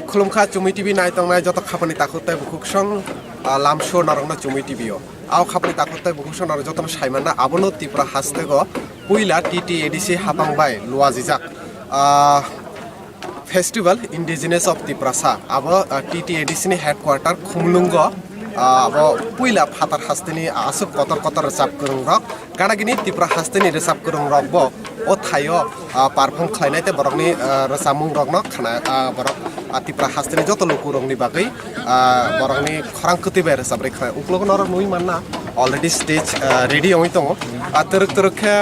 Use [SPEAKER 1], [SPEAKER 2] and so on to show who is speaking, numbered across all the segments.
[SPEAKER 1] खुलुमखा चुमी टिभि नायतंनाय जत खापानि ताखुताय बुकुसं लामसो नारंना चुमी टिभिओ आव खापानि ताखुताय बुकुसं नार जतन साइमाना आबनो त्रिपुरा हास्तेगो पुइला टीटी एडिसि हापांबाय लुवाजिजाक फेस्टिवल इंडिजिनियस ऑफ त्रिपुरासा अब टीटी एडिसिनि हेडक्वार्टर खुमलुंगो अब पुइला फातार हास्तेनि आसुक कतर कतर रेसाब करंग रक गानागिनि त्रिपुरा हास्तेनि रेसाब करंग रक बो ओ थायो पारफर्म खालायनायते बरकनि रेसामुं रकनो खाना बरक त्रिपुरा हास्तेनि जत लोकु रंगनि बागै बरकनि खरां कतिबाय रेसाब रे खाय उक्लोग नर नुइ मानना अलरेडी स्टेज रेडी होई दङ तरक तरखे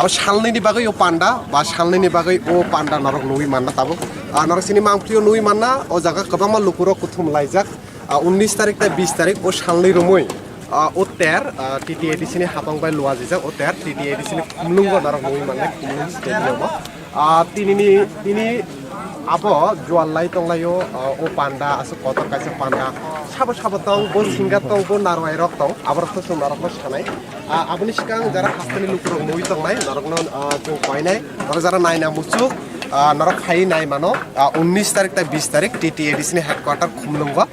[SPEAKER 1] अब सालनैनि बागै ओ पान्डा बा सालनैनि बागै ओ पान्डा नरक नुइ मानना ताबो नरक सिनि मांफ्लियो नुइ मानना ओ जागा गोबां लोकुरो कुथुम लाइजाक 19 तारिख ता 20 तारिख ओ सालनै रुमै ओ तेर टीटी एडिसिनि हापांबाय लुवाजिजाक ओ तेर टीटी एडिसिनि खुमलुंग नरक नुइ मानना खुमलुंग स्टेडियाम तिनि abo jual lai tong layo o panda asu kotor kaisa panda sabo sabo tong bo singa tong bo narwai rok tong abar to sum narok sanai aboni sikang jara hastani lukurok moi tong nai narok no jong koinai aro jara nai na muchuk narok khai nai mano 19 tarik ta 20 tarik tt edisini headquarter khumlungwa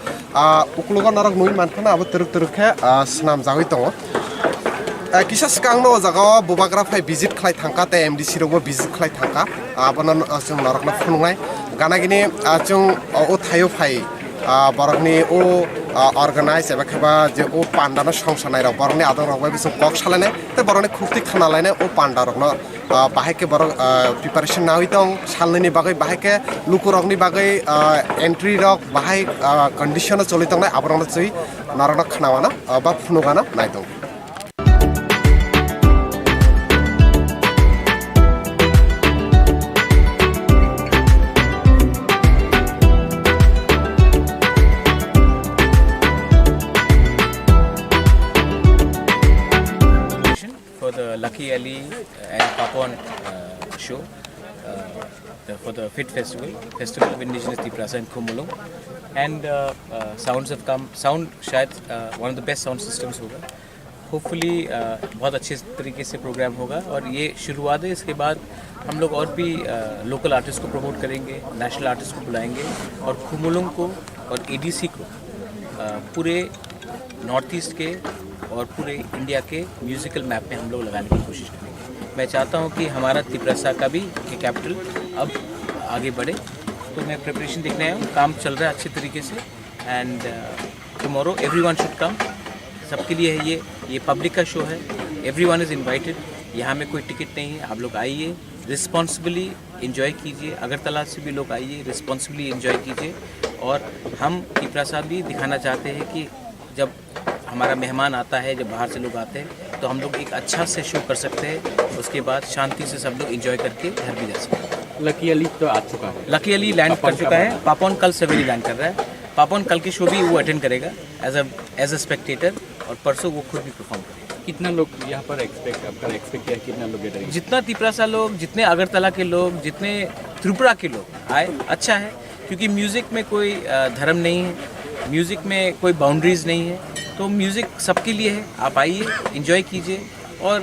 [SPEAKER 1] uklugo narok noi mankhana abo turuk turuk khe snam jagoi tongo किसा सिगां न जगाव बुबाग्रा फाय visit खालाय थांका ते MDC रबो visit खालाय थांका आबन जों नरकना फुंनाय गानागिनि जों ओ थायो फाय बरकनि ओ organise एबा खबा जे ओ पान्डानो संसानाय रक बरकनि आदर रक बिसो कक सालायनाय ते बरकनि खुफ्ति खाना लायनाय ओ पान्डा रकनो बाहायके बरक प्रिपारेशन नावि दं सालनि बागै बाहायके लुकु रकनि बागै एंट्री रक बाहाय कंडीशन चलि दंनाय आबरनो चै नरकना खानावाना बा फुनुगाना नाय दं
[SPEAKER 2] for the Lucky Ali and Papon show for the FIT Festival of Indigenous Tripura in Khumulung, and sounds have come. Sound शायद one of the best sound systems होगा. Hopefully बहुत अच्छे तरीके से प्रोग्राम होगा और ये शुरुआत है. इसके बाद हम लोग और भी लोकल आर्टिस्ट को प्रमोट करेंगे, नेशनल आर्टिस्ट को बुलाएंगे और खुमुलुंग को और एडीसी को पूरे नॉर्थ ईस्ट के और पूरे इंडिया के म्यूज़िकल मैप में हम लोग लगाने की कोशिश करेंगे. मैं चाहता हूं कि हमारा त्रिपुरा का भी कैपिटल अब आगे बढ़े, तो मैं प्रिपरेशन देखने आया हूँ. काम चल रहा है अच्छे तरीके से and tomorrow everyone should come. सबके लिए है ये पब्लिक का शो है. Everyone is invited. यहाँ में कोई टिकट नहीं है. आप लोग आइए, रिस्पॉन्सिबली इन्जॉय कीजिए. अगरतला से भी लोग आइए, रिस्पॉन्सिबली इन्जॉय कीजिए. और हम त्रिपुरा भी दिखाना चाहते हैं कि जब हमारा मेहमान आता है, जब बाहर से लोग आते हैं, तो हम लोग एक अच्छा से शो कर सकते हैं. उसके बाद शांति से सब लोग एंजॉय करके घर भी जा सकते हैं.
[SPEAKER 3] लकी अली तो आ चुका है.
[SPEAKER 2] लकी अली लैंड कर चुका है. पापोन कल सवेरे लैंड कर रहा है. पापोन कल के शो भी वो अटेंड करेगा एज अ स्पेक्टेटर और परसों वो खुद भी परफॉर्म करेगा.
[SPEAKER 3] कितना लोग यहाँ पर एक्सपेक्ट किया, कितना लोग करेंगे?
[SPEAKER 2] जितना त्रिपुरा लोग, जितने अगरतला के लोग, जितने त्रिपुरा के लोग आए, अच्छा है. क्योंकि म्यूज़िक में कोई धर्म नहीं है, म्यूज़िक में कोई बाउंड्रीज़ नहीं है. तो म्यूज़िक सबके लिए है. आप आइए, एंजॉय कीजिए. और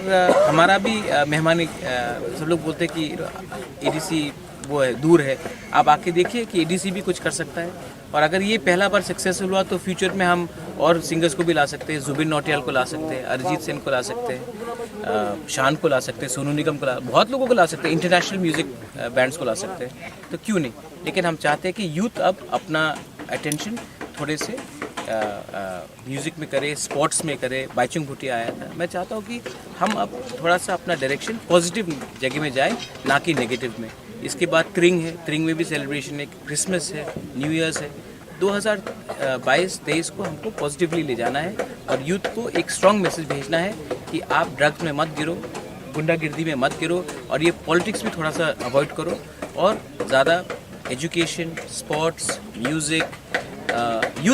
[SPEAKER 2] हमारा भी मेहमान सब लोग बोलते हैं कि एडीसी वो है, दूर है. आप आके देखिए कि एडीसी भी कुछ कर सकता है. और अगर ये पहला बार सक्सेसफुल हुआ तो फ्यूचर में हम और सिंगर्स को भी ला सकते हैं. जुबिन नौटियाल को ला सकते हैं, अरिजीत सिंह को ला सकते हैं, शान को ला सकते हैं, सोनू निगम को बहुत लोगों को ला सकते हैं, इंटरनेशनल म्यूज़िक बैंड्स को ला सकते हैं. तो क्यों नहीं. लेकिन हम चाहते हैं कि यूथ अब अपना अटेंशन थोड़े से म्यूज़िक में करे, स्पोर्ट्स में करे. बाइचुंग भूटिया आया था. मैं चाहता हूँ कि हम अब थोड़ा सा अपना डायरेक्शन पॉजिटिव जगह में जाए, ना कि नेगेटिव में. इसके बाद त्रिंग है. त्रिंग में भी सेलिब्रेशन है, क्रिसमस है, न्यू ईयर्स है. 2022-23 को हमको पॉजिटिवली ले जाना है और यूथ को एक स्ट्रॉन्ग मैसेज भेजना है कि आप ड्रग्स में मत गिरो, गुंडागिर्दी में मत गिरो और ये पॉलिटिक्स भी थोड़ा सा अवॉइड करो. और ज़्यादा एजुकेशन, स्पोर्ट्स, म्यूज़िक, यूथ